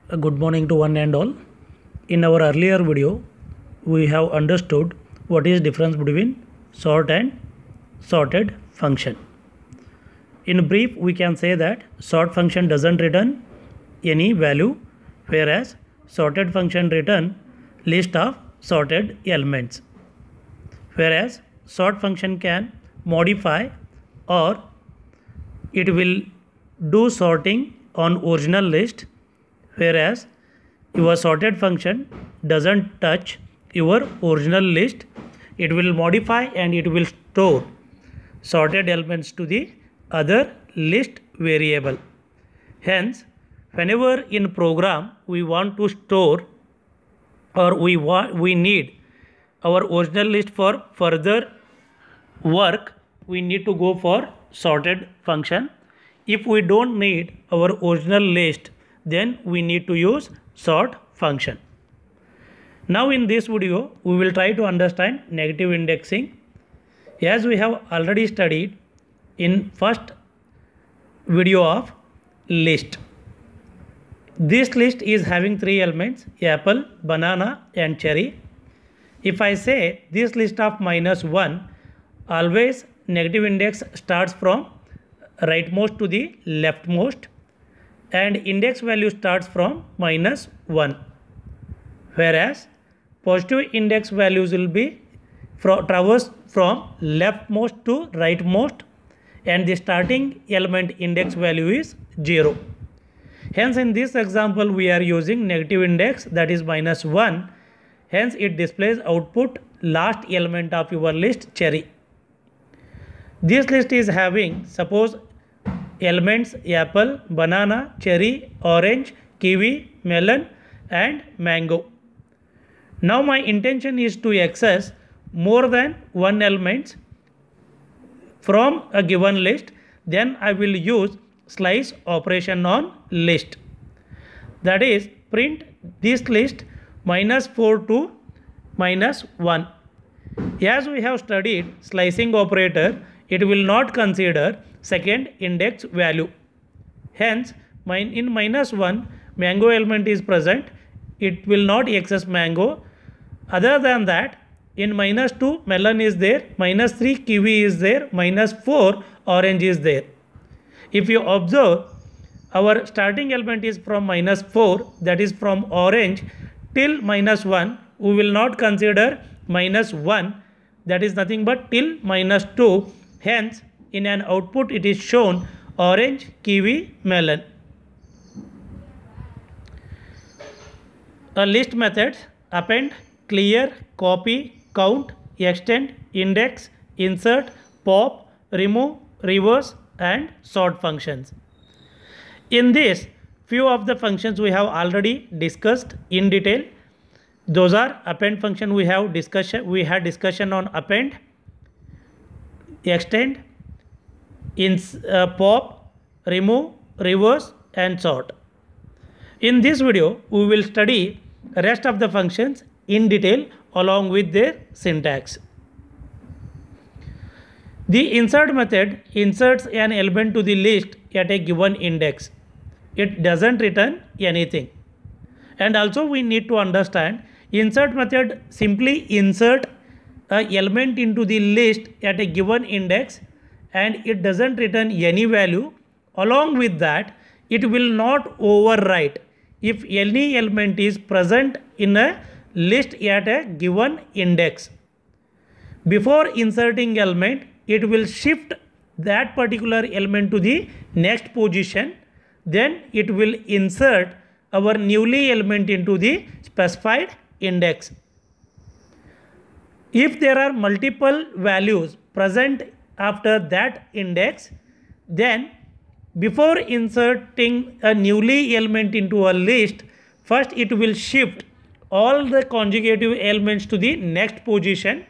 Good morning to one and all. In our earlier video, we have understood what is difference between sort and sorted function. In brief, we can say that sort function doesn't return any value, whereas sorted function return list of sorted elements. Whereas sort function can modify or it will do sorting on original list, whereas your sorted function doesn't touch your original list. It will modify and it will store sorted elements to the other list variable. Hence, whenever in program we want to store or we need our original list for further work, we need to go for sorted function. If we don't need our original list, then we need to use sort function. Now in this video, we will try to understand negative indexing. As we have already studied in first video of list. This list is having three elements: apple, banana and cherry. If I say this list of -1, always negative index starts from rightmost to the leftmost and index value starts from -1, whereas positive index values will be traverse from leftmost to rightmost and the starting element index value is 0. Hence in this example we are using negative index, that is -1. Hence it displays output last element of your list, cherry. This list is having, suppose, elements apple, banana, cherry, orange, kiwi, melon and mango. Now my intention is to access more than one element from a given list. Then I will use slice operation on list. That is, print this list -4 to -1. As we have studied slicing operator, it will not consider second index value. Hence, in -1 mango element is present, it will not access mango. Other than that, in -2 melon is there, -3 kiwi is there, -4 orange is there. If you observe, our starting element is from -4, that is from orange till -1. We will not consider -1, that is nothing but till -2. Hence, in an output it is shown orange, kiwi, melon. A list method: append, clear, copy, count, extend, index, insert, pop, remove, reverse and sort functions. In this, few of the functions we have already discussed in detail. Those are append function, we had discussion on append, extend, pop, remove, reverse and sort. In this video, we will study rest of the functions in detail along with their syntax. The insert method inserts an element to the list at a given index. It doesn't return anything. And also we need to understand, insert method simply insert an element into the list at a given index and it doesn't return any value. Along with that, it will not overwrite if any element is present in a list at a given index. Before inserting element, it will shift that particular element to the next position. Then it will insert our newly element into the specified index. If there are multiple values present after that index, then before inserting a newly element into a list, first it will shift all the conjugative elements to the next position.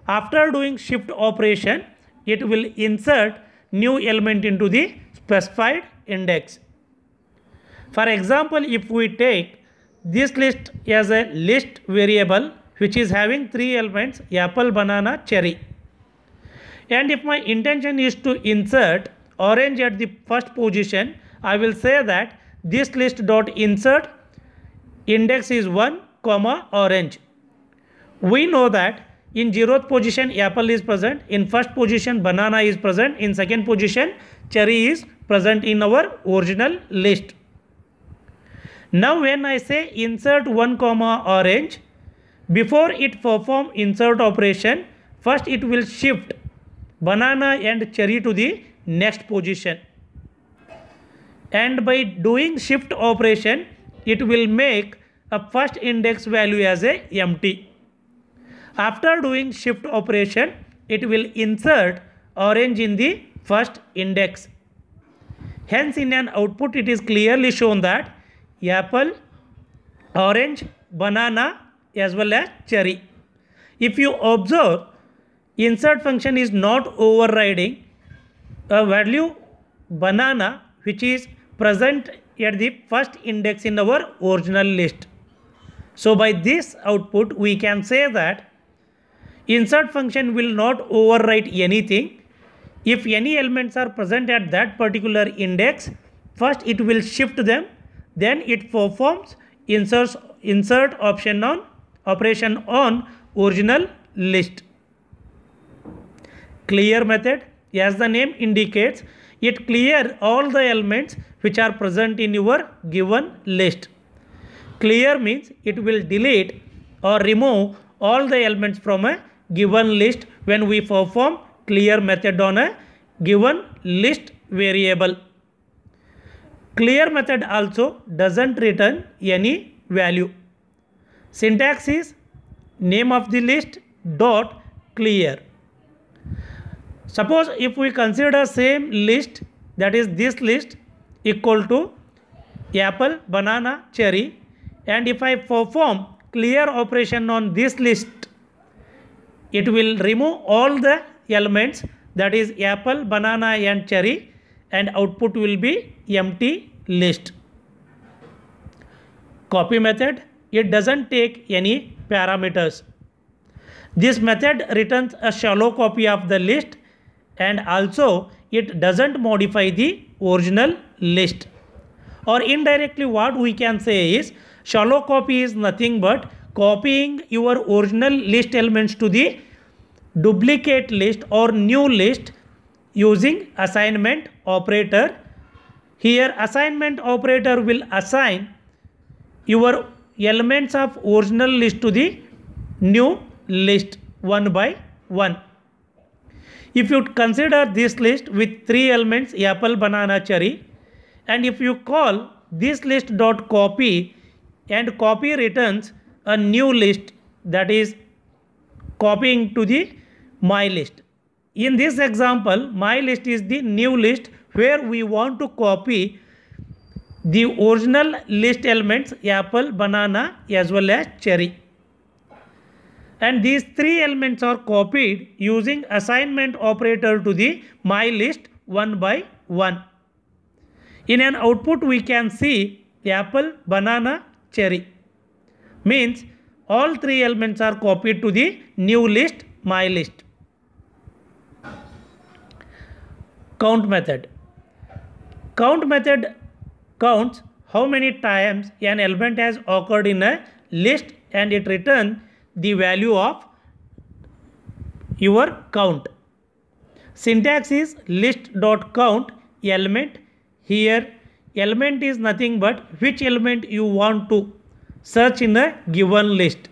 After doing shift operation, it will insert new element into the specified index. For example, if we take this list as a list variable which is having three elements apple, banana, cherry, and if my intention is to insert orange at the first position, I will say that this list dot insert index is 1 comma orange. We know that in 0th position apple is present, in first position banana is present, in second position cherry is present in our original list. Now when I say insert 1 comma orange, before it perform insert operation, first it will shift banana and cherry to the next position, and by doing shift operation it will make a first index value as a empty. After doing shift operation it will insert orange in the first index. Hence in an output it is clearly shown that apple, orange, banana as well as cherry. If you observe, insert function is not overriding a value banana which is present at the first index in our original list. So by this output we can say that insert function will not overwrite anything. If any elements are present at that particular index, first it will shift them, then it performs insert operation on original list. Clear method, as the name indicates, it clear all the elements which are present in your given list. Clear means it will delete or remove all the elements from a given list when we perform clear method on a given list variable. Clear method also doesn't return any value. Syntax is name of the list dot clear. Suppose if we consider same list, that is this list equal to apple, banana, cherry, and if I perform clear operation on this list, it will remove all the elements, that is apple, banana and cherry, and output will be empty list. Copy method, it doesn't take any parameters. This method returns a shallow copy of the list, and also it doesn't modify the original list. Or indirectly what we can say is, shallow copy is nothing but copying your original list elements to the duplicate list or new list using assignment operator. Here assignment operator will assign your elements of original list to the new list one by one. If you consider this list with 3 elements apple, banana, cherry, and if you call this list dot copy, and copy returns a new list, that is copying to the my list. In this example, my list is the new list where we want to copy the original list elements apple, banana as well as cherry. And these 3 elements are copied using assignment operator to the my list one by one. In an output we can see apple, banana, cherry. Means all 3 elements are copied to the new list, my list. Count method. Count method counts how many times an element has occurred in a list, and it returns the value of your count. Syntax is list.count element. Here element is nothing but which element you want to search in a given list,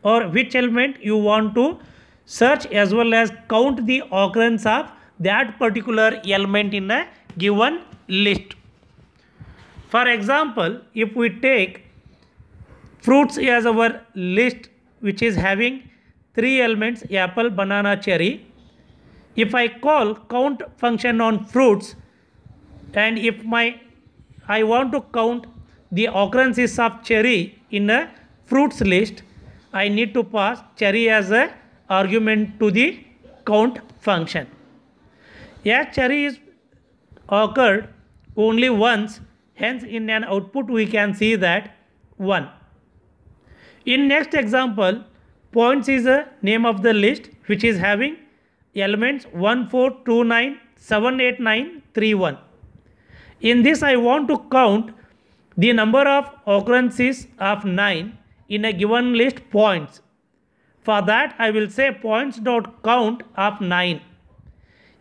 or which element you want to search as well as count the occurrence of that particular element in a given list. For example, if we take fruits as our list which is having 3 elements apple, banana, cherry, if I call count function on fruits, and if I want to count the occurrences of cherry in a fruits list, I need to pass cherry as a argument to the count function. As cherry is occurred only once, hence in an output we can see that 1. In next example, points is a name of the list which is having elements 1, 4, 2, 9, 7, 8, 9, 3, 1. In this I want to count the number of occurrences of 9 in a given list points. For that I will say points dot count of 9.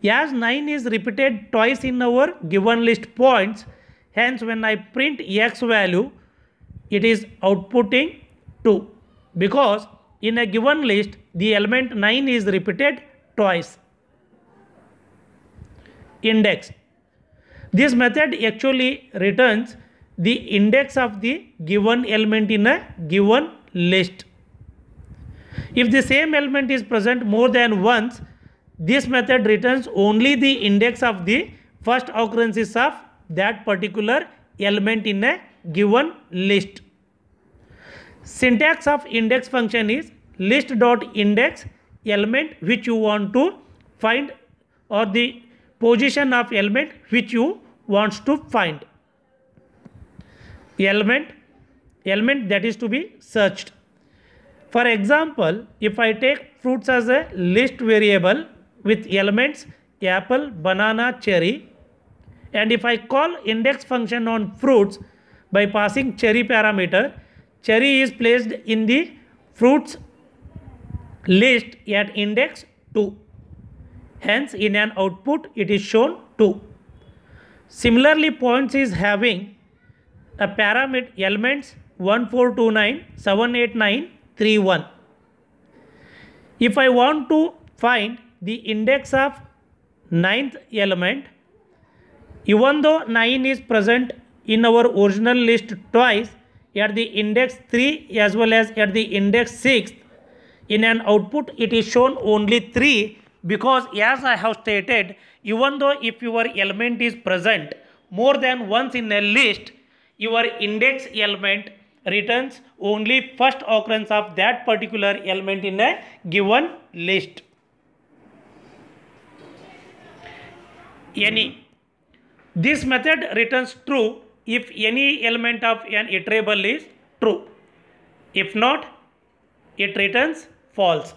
As 9 is repeated twice in our given list points, hence when I print x value, it is outputting 2, because in a given list the element 9 is repeated twice. Index. This method actually returns the index of the given element in a given list. If the same element is present more than once, this method returns only the index of the first occurrences of that particular element in a given list. Syntax of index function is list.index element which you want to find, or the position of element which you want to find. Element that is to be searched. For example, if I take fruits as a list variable with elements apple, banana, cherry, and if I call index function on fruits by passing cherry parameter, cherry is placed in the fruits list at index 2. Hence in an output it is shown 2. Similarly, points is having a parameter elements 1, 4, 2, 9, 7, 8, 9, 3, 1. If I want to find the index of 9th element, even though 9 is present in our original list twice at the index 3 as well as at the index 6, in an output it is shown only 3, because as I have stated, even though if your element is present more than once in a list, your index element returns only first occurrence of that particular element in a given list. Any. This method returns true if any element of an iterable is true. If not, it returns false.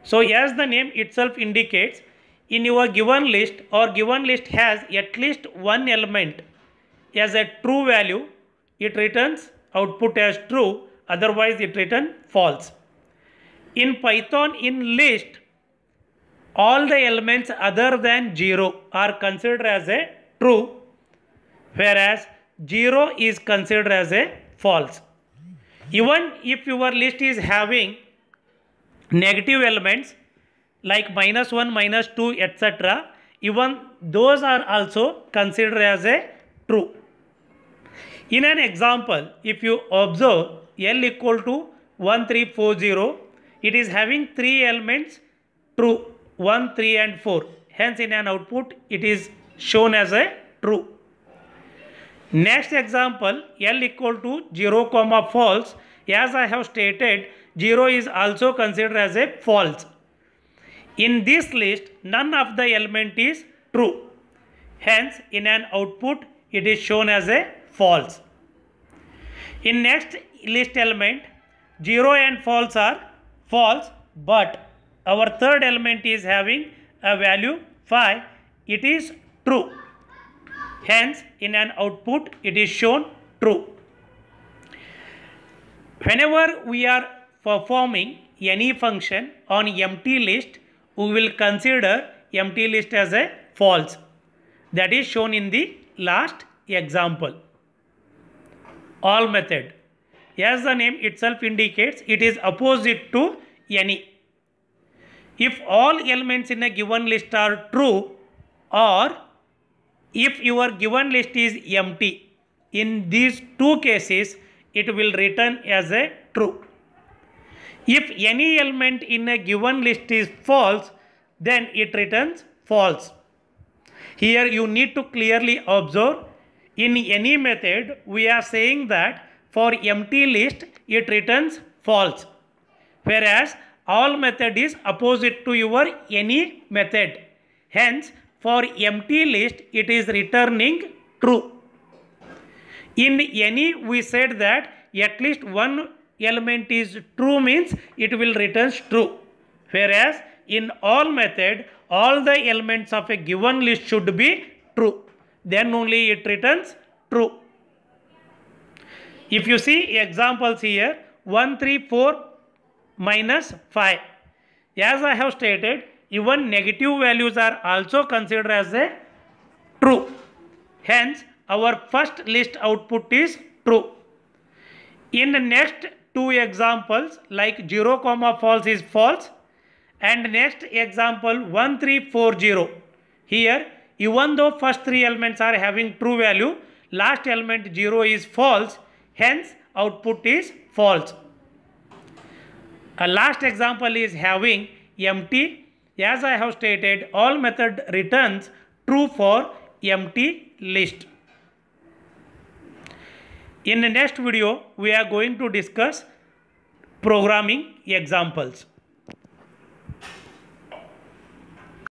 So as the name itself indicates, in your given list or given list has at least one element as a true value, it returns output as true, otherwise it returns false. In Python, in list, all the elements other than 0 are considered as a true, whereas 0 is considered as a false. Even if your list is having negative elements like -1, -2, etc., even those are also considered as a true. In an example, if you observe L equal to 1340, it is having 3 elements true, 1, 3 and 4. Hence in an output it is shown as a true. Next example, L equal to 0, false. As I have stated, 0 is also considered as a false. In this list, none of the element is true. Hence in an output it is shown as a false. In next list element, 0 and false are false, but our third element is having a value 5, it is true. Hence in an output it is shown true. Whenever we are performing any function on empty list, we will consider empty list as a false. That is shown in the last example. All method. As the name itself indicates, it is opposite to any. If all elements in a given list are true, or if your given list is empty, in these two cases it will return as a true. If any element in a given list is false, then it returns false. Here you need to clearly observe, in any method we are saying that for empty list it returns false, whereas all method is opposite to your any method. Hence for empty list it is returning true. In any we said that at least one element is true, means it will return true, whereas in all method all the elements of a given list should be true, then only it returns true. If you see examples here, 1, 3, 4 minus 5. As I have stated, even negative values are also considered as a true. Hence, our first list output is true. In the next two examples, like 0, false is false, and next example 1, 3, 4, 0. Here, even though first three elements are having true value, last element 0 is false, hence output is false. A last example is having empty. As I have stated, all method returns true for empty list. In the next video, we are going to discuss programming examples.